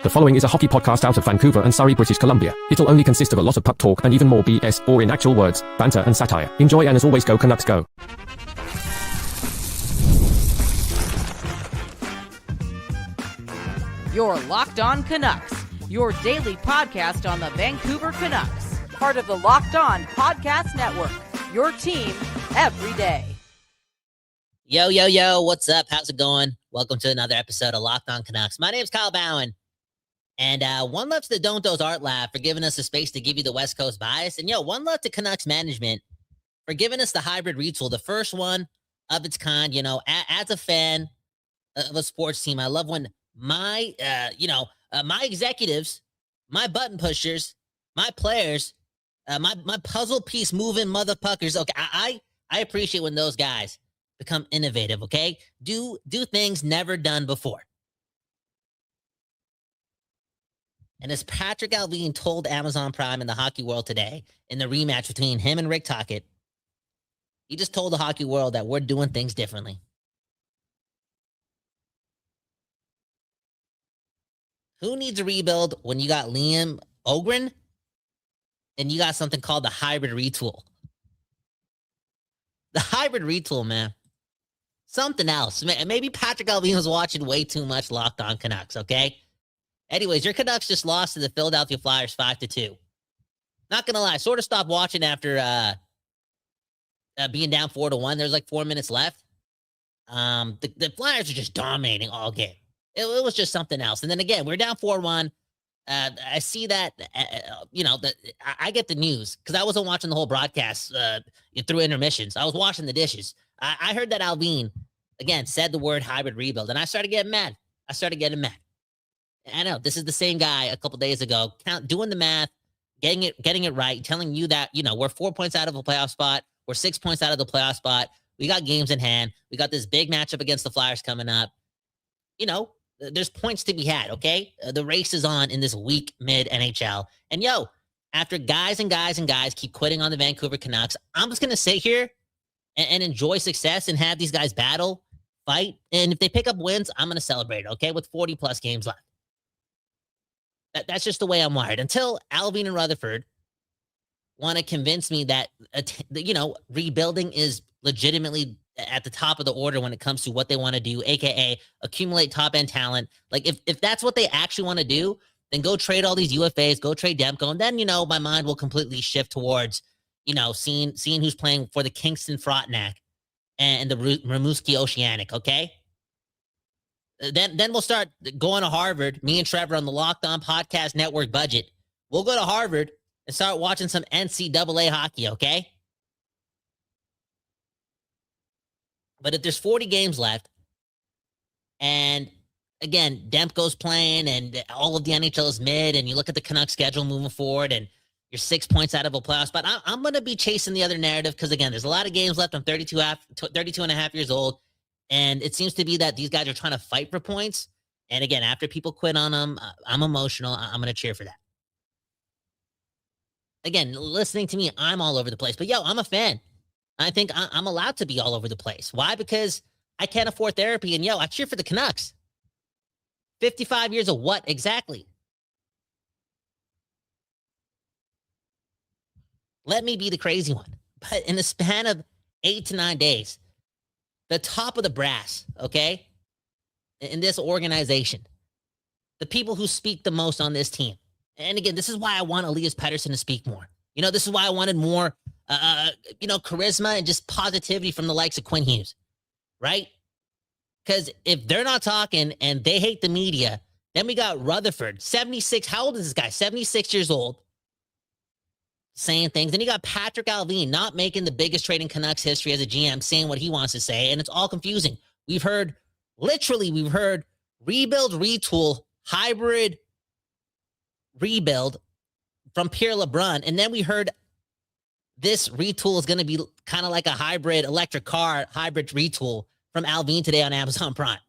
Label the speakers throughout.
Speaker 1: The following is a hockey podcast out of Vancouver and Surrey, British Columbia. It'll only consist of a lot of puck talk and even more BS, or in actual words, banter and satire. Enjoy, and as always, go Canucks go.
Speaker 2: You're Locked On Canucks, your daily podcast on the Vancouver Canucks, part of the Locked On Podcast Network, your team every day.
Speaker 3: Yo, what's up? How's it going? Welcome to another episode of Locked On Canucks. My name's Kyle Bowen, and one love to the Don't Doze Art Lab for giving us the space to give you the West Coast bias, and one love to Canucks management for giving us the hybrid retool, the first one of its kind. As a fan of a sports team, I love when my executives, my button pushers, my players, my puzzle piece moving motherfuckers. Okay, I appreciate when those guys become innovative. Okay, do things never done before. And as Patrick Allvin told Amazon Prime in the hockey world today in the rematch between him and Rick Tocchet, he just told the hockey world that we're doing things differently. Who needs a rebuild when you got Liam Ogren and you got something called the hybrid retool? The hybrid retool, man. Something else. Maybe Patrick Allvin was watching way too much Locked On Canucks, okay? Anyways, your Canucks just lost to the Philadelphia Flyers 5-2. Not going to lie, sort of stopped watching after being down 4-1. There's like 4 minutes left. The Flyers are just dominating all game. It was just something else. And then again, we're down 4-1. I see that, I get the news because I wasn't watching the whole broadcast through intermissions. I was washing the dishes. I heard that Allvin, again, said the word hybrid rebuild, and I started getting mad. I know, this is the same guy a couple days ago, doing the math, getting it right, telling you that, we're 4 points out of a playoff spot. We're 6 points out of the playoff spot. We got games in hand. We got this big matchup against the Flyers coming up. There's points to be had, okay? The race is on in this weak mid-NHL. And after guys keep quitting on the Vancouver Canucks, I'm just going to sit here and enjoy success and have these guys battle, fight. And if they pick up wins, I'm going to celebrate, okay, with 40-plus games left. That's just the way I'm wired. Until Allvin and Rutherford want to convince me that, rebuilding is legitimately at the top of the order when it comes to what they want to do, aka accumulate top-end talent. Like, if that's what they actually want to do, then go trade all these UFAs, go trade Demko, and then, my mind will completely shift towards, seeing who's playing for the Kingston Frontenac and the Rimouski Oceanic, okay? Then we'll start going to Harvard, me and Trevor on the Locked On Podcast Network budget. We'll go to Harvard and start watching some NCAA hockey, okay? But if there's 40 games left, and again, Demko's playing, and all of the NHL is mid, and you look at the Canucks schedule moving forward, and you're 6 points out of a playoff spot, I'm going to be chasing the other narrative because, again, there's a lot of games left. I'm 32 and a half years old, and it seems to be that these guys are trying to fight for points. And again, after people quit on them, I'm emotional. I'm going to cheer for that. Again, listening to me, I'm all over the place. But, I'm a fan. I think I'm allowed to be all over the place. Why? Because I can't afford therapy, and I cheer for the Canucks. 55 years of what exactly? Let me be the crazy one. But in the span of 8 to 9 days, the top of the brass, okay, in this organization, the people who speak the most on this team. And again, this is why I want Elias Pettersson to speak more. This is why I wanted more charisma and just positivity from the likes of Quinn Hughes, right? Because if they're not talking and they hate the media, then we got Rutherford, 76. How old is this guy? 76 years old, saying things. Then you got Patrick Allvin not making the biggest trade in Canucks history as a GM, saying what he wants to say, and it's all confusing. We've heard rebuild, retool, hybrid rebuild from Pierre LeBrun, and then we heard this retool is going to be kind of like a hybrid electric car, hybrid retool from Allvin today on Amazon Prime.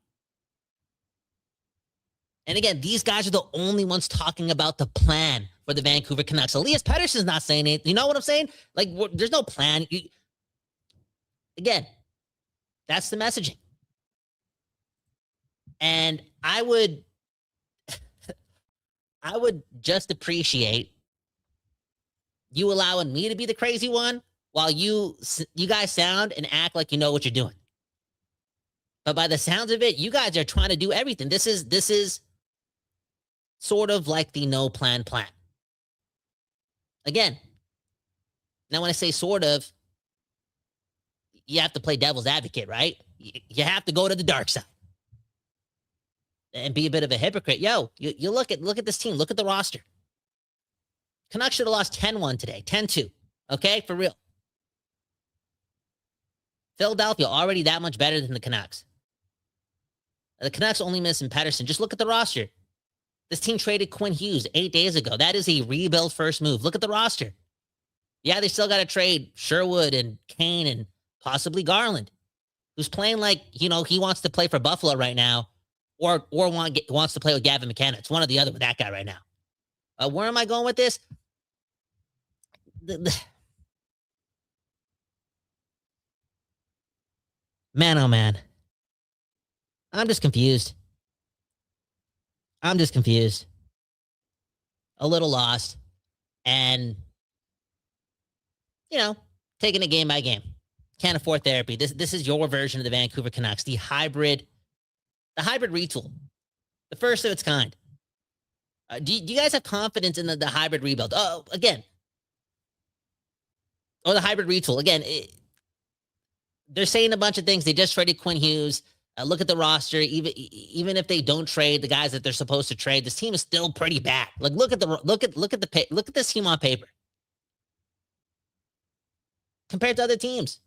Speaker 3: And again, these guys are the only ones talking about the plan for the Vancouver Canucks. Elias Pettersson's not saying it. You know what I'm saying? Like, there's no plan. Again, that's the messaging. And I would I would just appreciate you allowing me to be the crazy one while you guys sound and act like you know what you're doing. But by the sounds of it, you guys are trying to do everything. This is sort of like the no plan plan. Again, now when I say sort of, you have to play devil's advocate, right? You have to go to the dark side and be a bit of a hypocrite. Yo, you look at this team. Look at the roster. Canucks should have lost 10-1 today, 10-2. Okay, for real. Philadelphia already that much better than the Canucks. The Canucks only missing Pettersson. Just look at the roster. This team traded Quinn Hughes 8 days ago. That is a rebuild first move. Look at the roster. Yeah, they still got to trade Sherwood and Kane and possibly Garland, who's playing like, he wants to play for Buffalo right now or wants to play with Gavin McKenna. It's one or the other with that guy right now. Where am I going with this? Man, oh man. I'm just confused. A little lost. And, taking it game by game. Can't afford therapy. This is your version of the Vancouver Canucks, the hybrid retool, the first of its kind. Do you guys have confidence in the hybrid rebuild? Oh, again. Or the hybrid retool. Again, they're saying a bunch of things. They just traded Quinn Hughes. Look at the roster. Even if they don't trade the guys that they're supposed to trade, this team is still pretty bad. Like look at this team on paper compared to other teams.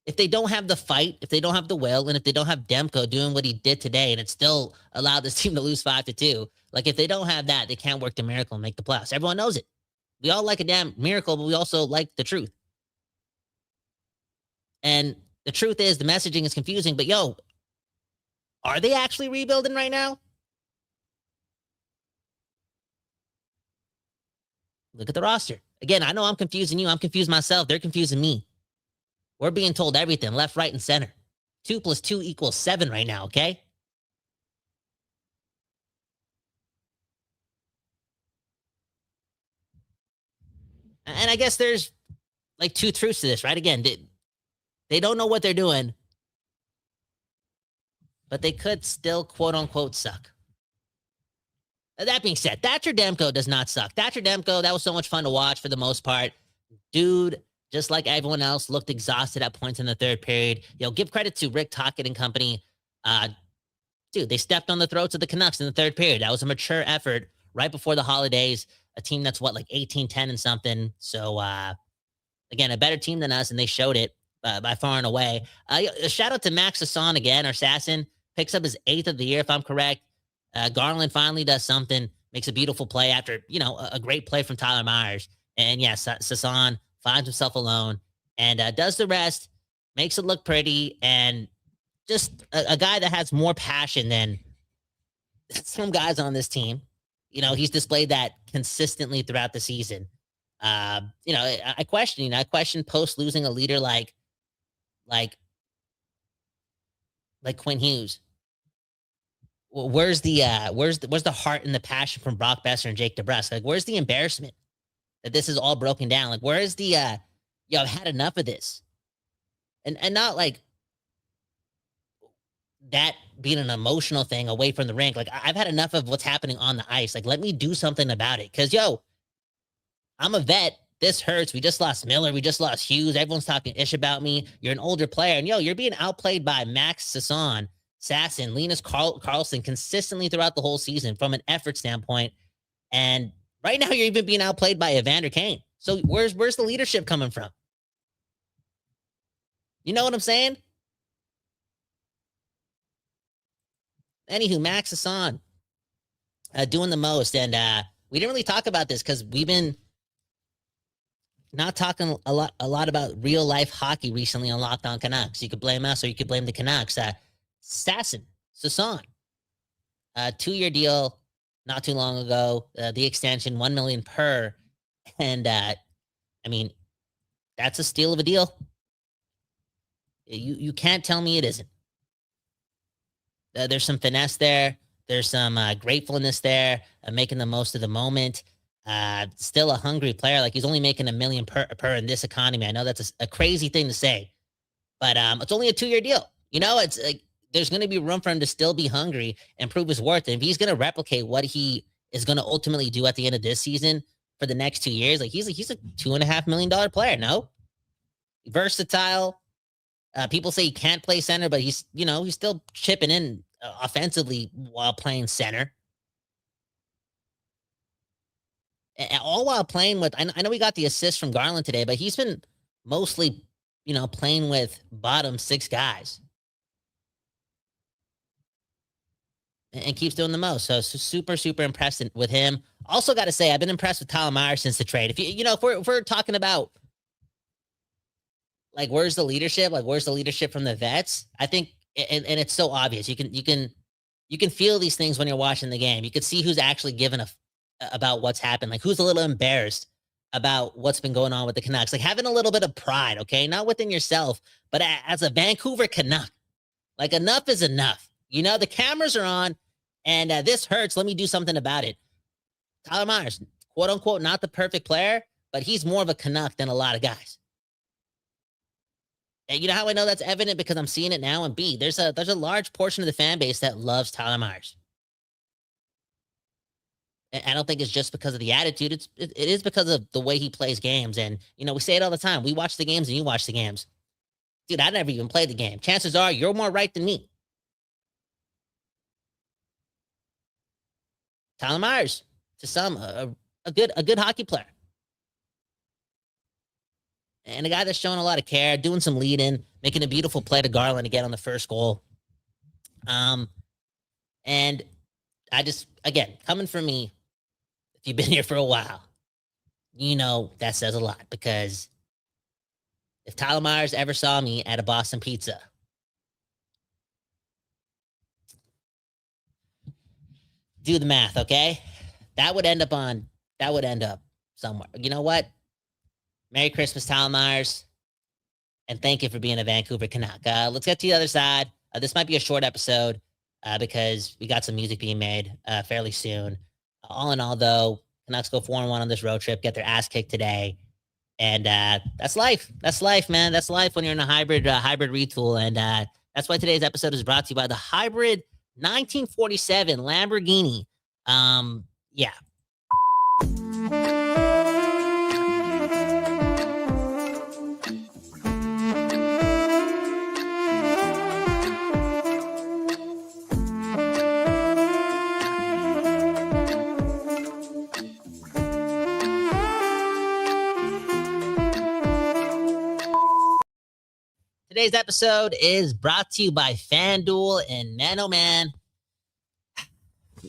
Speaker 3: If they don't have the fight, if they don't have the will, and if they don't have Demko doing what he did today, and it still allowed this team to lose 5-2, like if they don't have that, they can't work the miracle and make the playoffs. Everyone knows it. We all like a damn miracle, but we also like the truth. And the truth is the messaging is confusing, but are they actually rebuilding right now? Look at the roster. Again, I know I'm confusing you. I'm confused myself. They're confusing me. We're being told everything, left, right, and center. 2 + 2 = 7 right now, okay? And I guess there's like two truths to this, right? Again, they don't know what they're doing, but they could still, quote unquote, suck. That being said, Thatcher Demko does not suck. Thatcher Demko, that was so much fun to watch for the most part. Dude, just like everyone else, looked exhausted at points in the third period. Give credit to Rick Tocchet and company. Dude, they stepped on the throats of the Canucks in the third period. That was a mature effort right before the holidays. A team that's like 18-10 and something. So, again, a better team than us, and they showed it by far and away. A shout out to Max Sasson again. Our Assassin picks up his 8th of the year, if I'm correct. Garland finally does something, makes a beautiful play after, a great play from Tyler Myers. And yes, Sasson finds himself alone and does the rest, makes it look pretty, and just a guy that has more passion than some guys on this team. He's displayed that consistently throughout the season. I question post losing a leader like Quinn Hughes. Where's the heart and the passion from Brock Besser and Jake DeBrusk? Like, where's the embarrassment that this is all broken down? Like, where's the I've had enough of this, and not like that being an emotional thing away from the rink. Like, I've had enough of what's happening on the ice. Like, let me do something about it. Cause I'm a vet. This hurts. We just lost Miller. We just lost Hughes. Everyone's talking ish about me. You're an older player, and you're being outplayed by Max Sasson, Sasson, Linus Carlson consistently throughout the whole season from an effort standpoint. And right now you're even being outplayed by Evander Kane. So where's the leadership coming from? You know what I'm saying? Anywho, Max Sasson doing the most. And we didn't really talk about this because we've been not talking a lot about real life hockey recently on Locked On Canucks. You could blame us or you could blame the Canucks. Sasson, 2-year deal not too long ago. The extension, $1 million per. And that's a steal of a deal. You can't tell me it isn't. There's some finesse there. There's some gratefulness there, making the most of the moment. Still a hungry player. Like, he's only making $1 million per in this economy. I know that's a crazy thing to say, but it's only a 2-year deal. It's like there's going to be room for him to still be hungry and prove his worth. And if he's going to replicate what he is going to ultimately do at the end of this season for the next 2 years, like he's a $2.5 million player. No, versatile. People say he can't play center, but he's still chipping in offensively while playing center. And all while playing with, I know we got the assist from Garland today, but he's been mostly, playing with bottom 6 guys. And keeps doing the most. So super, super impressed with him. Also got to say, I've been impressed with Tyler Myers since the trade. If we're talking about, like, where's the leadership? Like, where's the leadership from the vets? I think, and it's so obvious. You can feel these things when you're watching the game. You can see who's actually given about what's happened. Like, who's a little embarrassed about what's been going on with the Canucks. Like, having a little bit of pride, okay? Not within yourself, but as a Vancouver Canuck. Like, enough is enough. The cameras are on, and this hurts. Let me do something about it. Tyler Myers, quote unquote, not the perfect player, but he's more of a Canuck than a lot of guys. And you know how I know that's evident? Because I'm seeing it now. And B, there's a large portion of the fan base that loves Tyler Myers. And I don't think it's just because of the attitude. It is because of the way he plays games. And, we say it all the time. We watch the games and you watch the games. Dude, I never even played the game. Chances are you're more right than me. Tyler Myers, to some, a good hockey player. And a guy that's showing a lot of care, doing some lead-in, making a beautiful play to Garland to get on the first goal. And I just, again, coming from me, if you've been here for a while, that says a lot. Because if Tyler Myers ever saw me at a Boston Pizza, do the math, okay? That would end up somewhere. You know what? Merry Christmas, Tyler Myers. And thank you for being a Vancouver Canuck. Let's get to the other side. This might be a short episode because we got some music being made fairly soon. All in all, though, Canucks go 4-1 on this road trip, get their ass kicked today. And that's life. That's life, man. That's life when you're in a hybrid retool. And that's why today's episode is brought to you by the hybrid 1947 Lamborghini. Yeah. Today's episode is brought to you by FanDuel. And man, oh man,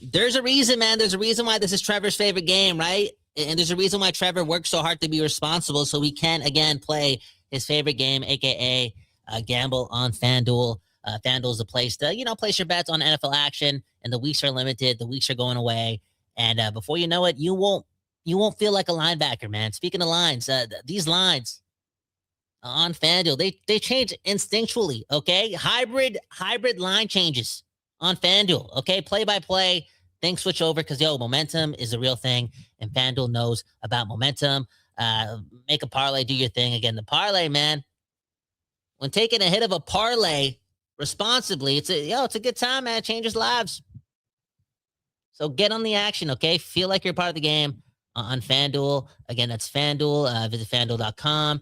Speaker 3: there's a reason, man. There's a reason why this is Trevor's favorite game, right? And there's a reason why Trevor works so hard to be responsible so he can, again, play his favorite game, a.k.a. Gamble on FanDuel. FanDuel's the place to, place your bets on NFL action. And the weeks are limited. The weeks are going away. And before you know it, you won't feel like a linebacker, man. Speaking of lines, these lines on FanDuel, they change instinctually, okay? Hybrid line changes on FanDuel, okay? Play-by-play, things switch over because, momentum is a real thing, and FanDuel knows about momentum. Make a parlay, do your thing. Again, the parlay, man, when taking a hit of a parlay responsibly, it's a good time, man. It changes lives. So get on the action, okay? Feel like you're part of the game on FanDuel. Again, that's FanDuel. Visit FanDuel.com.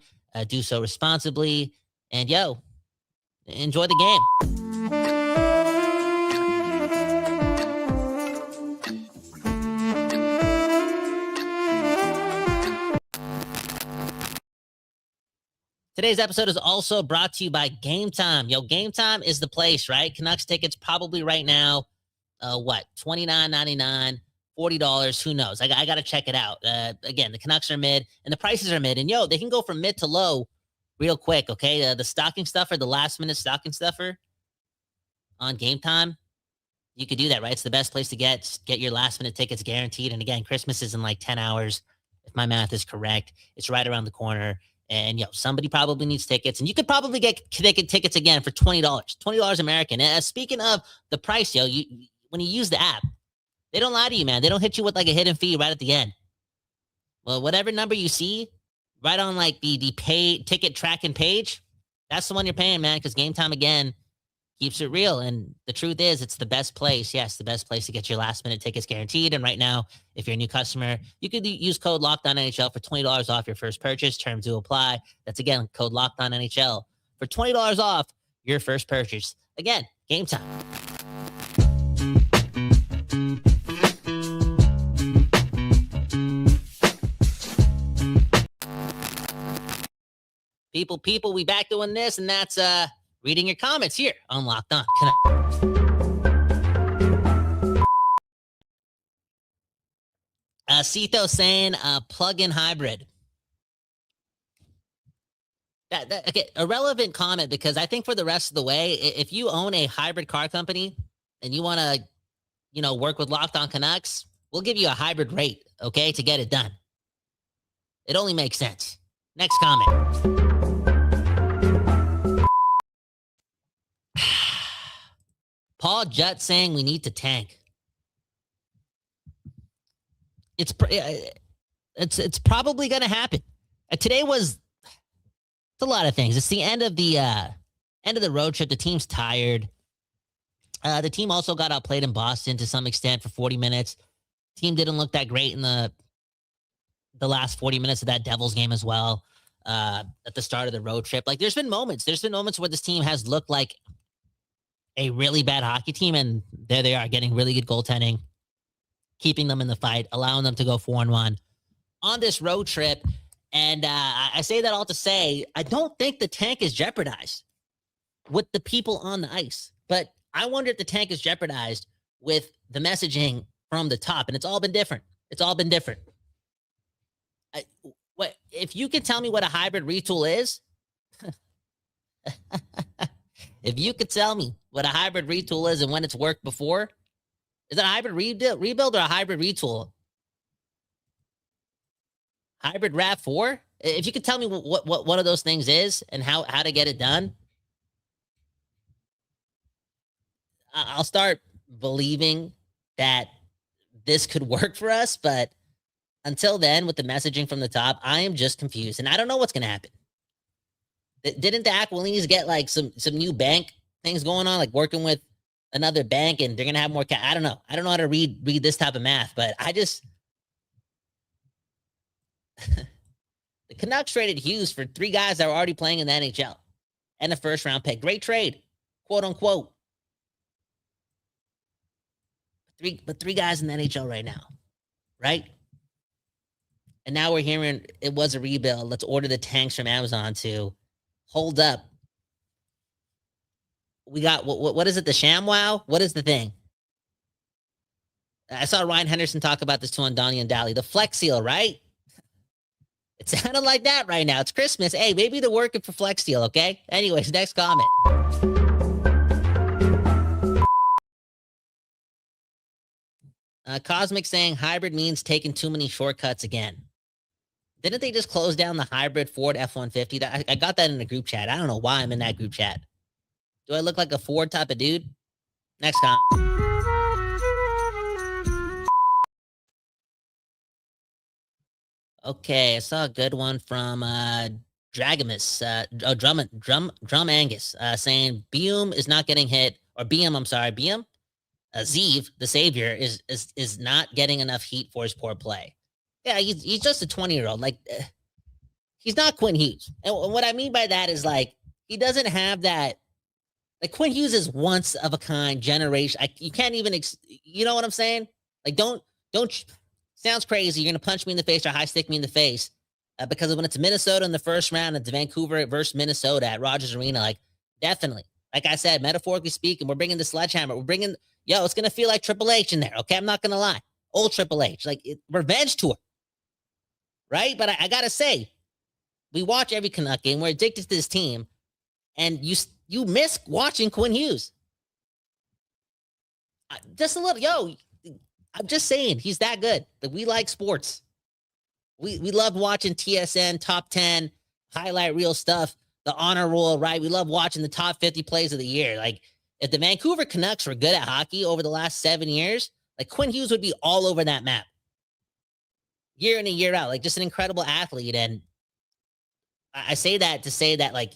Speaker 3: Do so responsibly. And, enjoy the game. Today's episode is also brought to you by Gametime. Gametime is the place, right? Canucks tickets probably right now, $29.99, $40, who knows? I got to check it out. Again, the Canucks are mid, and the prices are mid. And, they can go from mid to low real quick, okay? The stocking stuffer, the last-minute stocking stuffer on Gametime, you could do that, right? It's the best place to get your last-minute tickets guaranteed. And, again, Christmas is in like 10 hours, if my math is correct. It's right around the corner. And, somebody probably needs tickets. And you could probably get tickets again for $20 American. And speaking of the price, when you use the app, they don't lie to you, man. They don't hit you with like a hidden fee right at the end. Well, whatever number you see right on like the pay ticket tracking page, that's the one you're paying, man, because Gametime, again, keeps it real. And the truth is, it's the best place. Yes, the best place to get your last minute tickets guaranteed. And right now, if you're a new customer, you could use code LOCKEDONNHL for $20 off your first purchase. Terms do apply. That's, again, code LOCKEDONNHL for $20 off your first purchase. Again, Gametime. People, we back doing this, and that's reading your comments here on Locked On Canucks. Cito saying plug-in hybrid. Okay, a relevant comment, because I think for the rest of the way, if you own a hybrid car company and you want to, work with Locked On Canucks, we'll give you a hybrid rate, okay, to get it done. It only makes sense. Next comment. Paul Jutt saying we need to tank. It's probably going to happen. Today was a lot of things. It's the end of the road trip. The team's tired. The team also got outplayed in Boston to some extent for 40 minutes. Team didn't look that great in the last 40 minutes of that Devils game as well. At the start of the road trip, like there's been moments where this team has looked like a really bad hockey team, and there they are getting really good goaltending, keeping them in the fight, allowing them to go 4-1 on this road trip. And I say that all to say, I don't think the tank is jeopardized with the people on the ice, but I wonder if the tank is jeopardized with the messaging from the top, and it's all been different. What if you could tell me what a hybrid retool is? If you could tell me what a hybrid retool is and when it's worked before, is that a hybrid rebuild or a hybrid retool? Hybrid RAV4? If you could tell me what one of those things is and how to get it done, I'll start believing that this could work for us. But until then, with the messaging from the top, I am just confused, and I don't know what's going to happen. Didn't the Aquilini's get like some new bank things going on, like working with another bank, and they're going to have more I don't know. I don't know how to read this type of math, but I just the Canucks traded Hughes for 3 guys that were already playing in the NHL and a first round pick. Great trade, quote unquote. But 3 guys in the NHL right now, right? And now we're hearing it was a rebuild. Let's order the tanks from Amazon to hold up. We got, what is it, the ShamWow? What is the thing? I saw Ryan Henderson talk about this too on Donnie and Dally. The Flex Seal, right? It sounded like that right now. It's Christmas. Hey, maybe they're working for Flex Seal, okay? Anyways, next comment. Cosmic saying hybrid means taking too many shortcuts again. Didn't they just close down the hybrid Ford F-150? I got that in the group chat. I don't know why I'm in that group chat. Do I look like a Ford type of dude? Next comment. Okay, I saw a good one from Dragamus, Drum Angus, saying Beam is not getting hit, or Beam, I'm sorry, Beam? Zeev, the savior, is not getting enough heat for his poor play. Yeah, he's just a 20-year-old. Like, he's not Quinn Hughes. And what I mean by that is, like, he doesn't have that. Like, Quinn Hughes is once of a kind, generation. You can't even, you know what I'm saying? Like, don't. Sounds crazy. You're gonna punch me in the face or high stick me in the face because when it's Minnesota in the first round, it's Vancouver versus Minnesota at Rogers Arena. Like, definitely. Like I said, metaphorically speaking, we're bringing the sledgehammer. It's gonna feel like Triple H in there. Okay, I'm not gonna lie. Old Triple H, like revenge tour, right? But I gotta say, we watch every Canuck game. We're addicted to this team, and you miss watching Quinn Hughes. Just a little, I'm just saying, he's that good. Like, we like sports. We love watching TSN top 10 highlight reel stuff, the honor roll, right? We love watching the top 50 plays of the year. Like, If the Vancouver Canucks were good at hockey over the last 7 years, like Quinn Hughes would be all over that map year in and year out, like just an incredible athlete. And I say that to say that like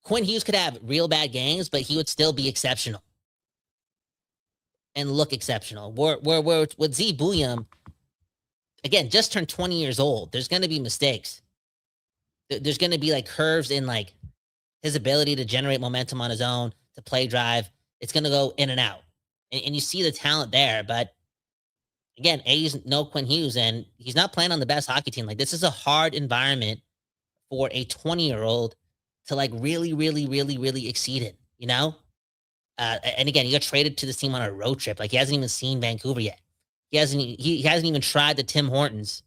Speaker 3: Quinn Hughes could have real bad games, but he would still be exceptional and look exceptional. Where with Z Bouillon, again, just turned 20 years old. There's going to be mistakes. There's going to be like curves in like his ability to generate momentum on his own, to play drive. It's going to go in and out. And you see the talent there. But again, he's no Quinn Hughes, and he's not playing on the best hockey team. Like, this is a hard environment for a 20-year-old to like really, really, really, really exceed it, you know? And again, he got traded to this team on a road trip. Like, he hasn't even seen Vancouver yet. He hasn't even tried the Tim Hortons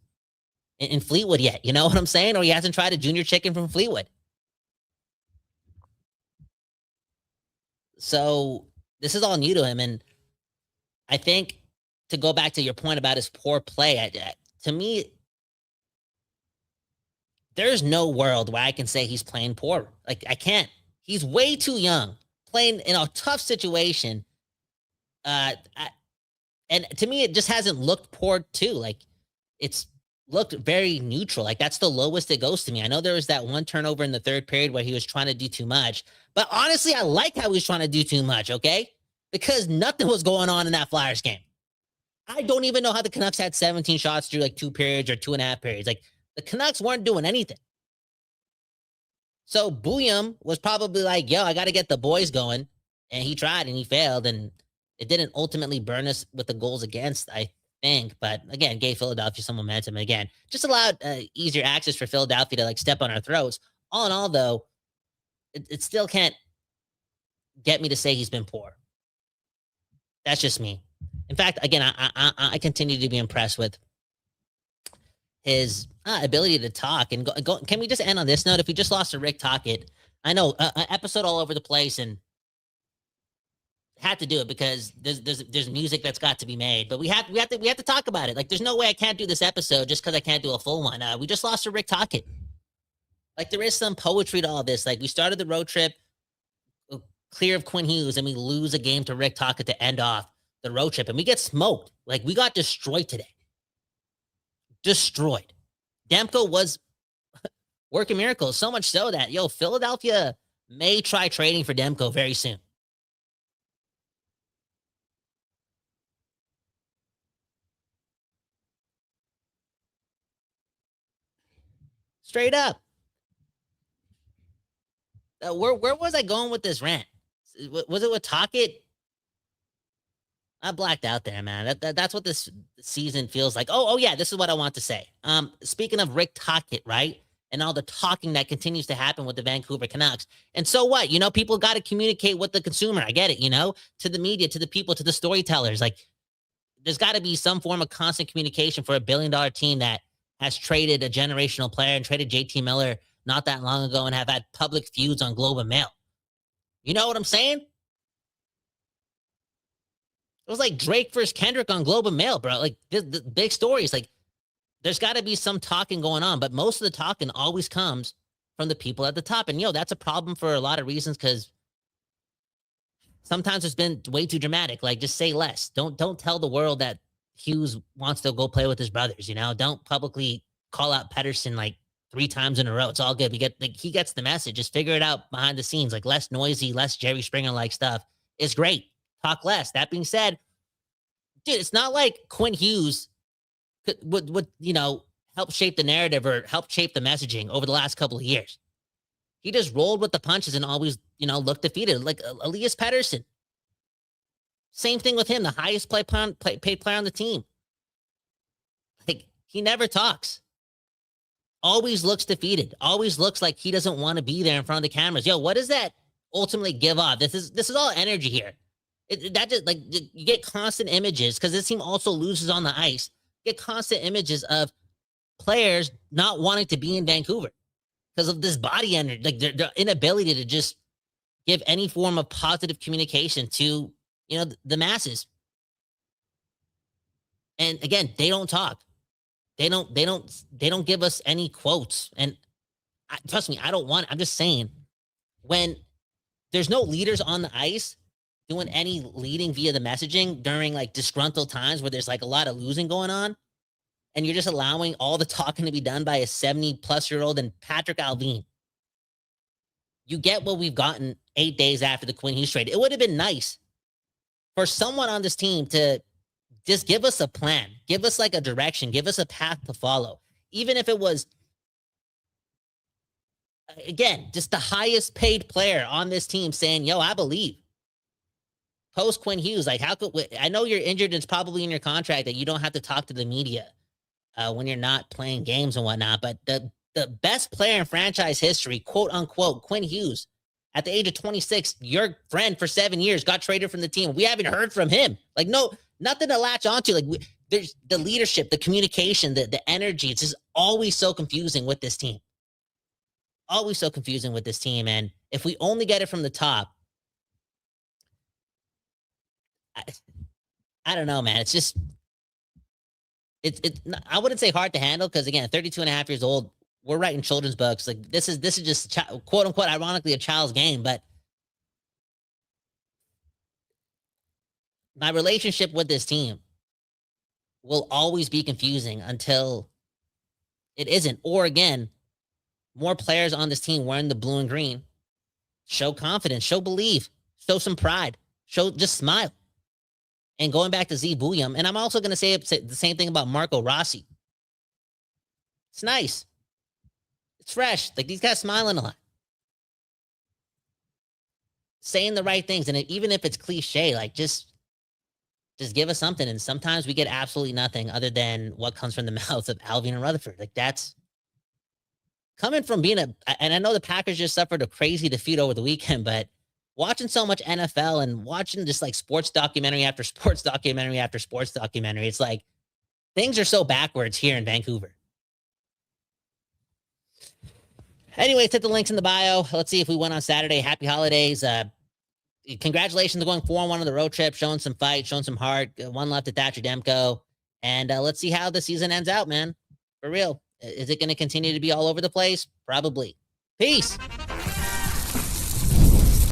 Speaker 3: in Fleetwood yet. You know what I'm saying? Or he hasn't tried a junior chicken from Fleetwood. So this is all new to him. And I think, to go back to your point about his poor play, to me, there's no world where I can say he's playing poor. Like, I can't. He's way too young, playing in a tough situation. And to me, it just hasn't looked poor too. Like, it's looked very neutral. Like, that's the lowest it goes to me. I know there was that one turnover in the third period where he was trying to do too much, but honestly, I like how he was trying to do too much, okay? Because nothing was going on in that Flyers game. I don't even know how the Canucks had 17 shots through like 2 periods or 2.5 periods. Like, the Canucks weren't doing anything. So Bouillon was probably like, yo, I got to get the boys going. And he tried and he failed. And it didn't ultimately burn us with the goals against, I think. But again, gave Philadelphia some momentum. And again, just allowed easier access for Philadelphia to like step on our throats. All in all, though, it still can't get me to say he's been poor. That's just me. In fact, again, I continue to be impressed with his ability to talk. And go. Can we just end on this note? If we just lost to Rick Tocchet, I know an episode all over the place, and had to do it because there's music that's got to be made. But we have to talk about it. Like, there's no way I can't do this episode just because I can't do a full one. We just lost to Rick Tocchet. Like, there is some poetry to all this. Like, we started the road trip clear of Quinn Hughes, and we lose a game to Rick Tocchet to end off the road trip, and we get smoked. Like, we got destroyed today. Destroyed. Demko was working miracles, so much so that, Philadelphia may try trading for Demko very soon. Straight up. Where was I going with this rant? Was it with Tocchet? I blacked out there, man. That's what this season feels like. Oh yeah, this is what I want to say. Speaking of Rick Tocchet, right? And all the talking that continues to happen with the Vancouver Canucks. And so what? People got to communicate with the consumer. I get it, to the media, to the people, to the storytellers. Like, there's got to be some form of constant communication for a $1 billion team that has traded a generational player and traded JT Miller not that long ago and have had public feuds on Globe and Mail. You know what I'm saying? It was like Drake versus Kendrick on Globe and Mail, bro. Like, the big stories. Like, there's got to be some talking going on, but most of the talking always comes from the people at the top. And, that's a problem for a lot of reasons, because sometimes it's been way too dramatic. Like, just say less. Don't tell the world that Hughes wants to go play with his brothers, Don't publicly call out Pedersen like 3 times in a row. It's all good. He gets the message. Just figure it out behind the scenes. Like, less noisy, less Jerry Springer-like stuff is great. Talk less. That being said, dude, it's not like Quinn Hughes would help shape the narrative or help shape the messaging over the last couple of years. He just rolled with the punches and always, looked defeated. Like Elias Pettersson. Same thing with him, the highest paid player on the team. Like, he never talks. Always looks defeated. Always looks like he doesn't want to be there in front of the cameras. What does that ultimately give off? This is all energy here. That just, like, you get constant images, because this team also loses on the ice. You get constant images of players not wanting to be in Vancouver because of this body energy, like their inability to just give any form of positive communication to the masses. And again, they don't talk. They don't give us any quotes. And trust me, I don't want. I'm just saying, when there's no leaders on the ice doing any leading via the messaging during like disgruntled times where there's like a lot of losing going on. And you're just allowing all the talking to be done by a 70-plus-year-old and Patrick Alvin. You get what we've gotten 8 days after the Quinn Hughes trade. It would have been nice for someone on this team to just give us a plan, give us like a direction, give us a path to follow. Even if it was, again, just the highest paid player on this team saying, yo, I believe. Post Quinn Hughes, like how could, I know you're injured, it's probably in your contract that you don't have to talk to the media when you're not playing games and whatnot, but the best player in franchise history, quote unquote, Quinn Hughes, at the age of 26, your friend for 7 years got traded from the team. We haven't heard from him. Like, no, nothing to latch onto. Like, there's the leadership, the communication, the energy. It's just always so confusing with this team. Always so confusing with this team. And if we only get it from the top, I don't know, man. It's just, it's I wouldn't say hard to handle because, again, 32 and a half years old, we're writing children's books. Like, this is just quote unquote, ironically, a child's game. But my relationship with this team will always be confusing until it isn't. Or again, more players on this team wearing the blue and green show confidence, show belief, show some pride, just smile. And going back to Z Bouillon, and I'm also going to say the same thing about Marco Rossi. It's nice. It's fresh. Like, these guys smiling a lot. Saying the right things. And even if it's cliche, like, just give us something. And sometimes we get absolutely nothing other than what comes from the mouths of Alvin and Rutherford. Like, that's coming from being and I know the Packers just suffered a crazy defeat over the weekend, but watching so much NFL and watching just like sports documentary after sports documentary after sports documentary, it's like things are so backwards here in Vancouver. Anyways, hit the links in the bio. Let's see if we win on Saturday. Happy holidays. Congratulations on going 4-1 on the road trip, showing some fight, showing some heart. One left at Thatcher Demko. And let's see how the season ends out, man. For real. Is it going to continue to be all over the place? Probably. Peace.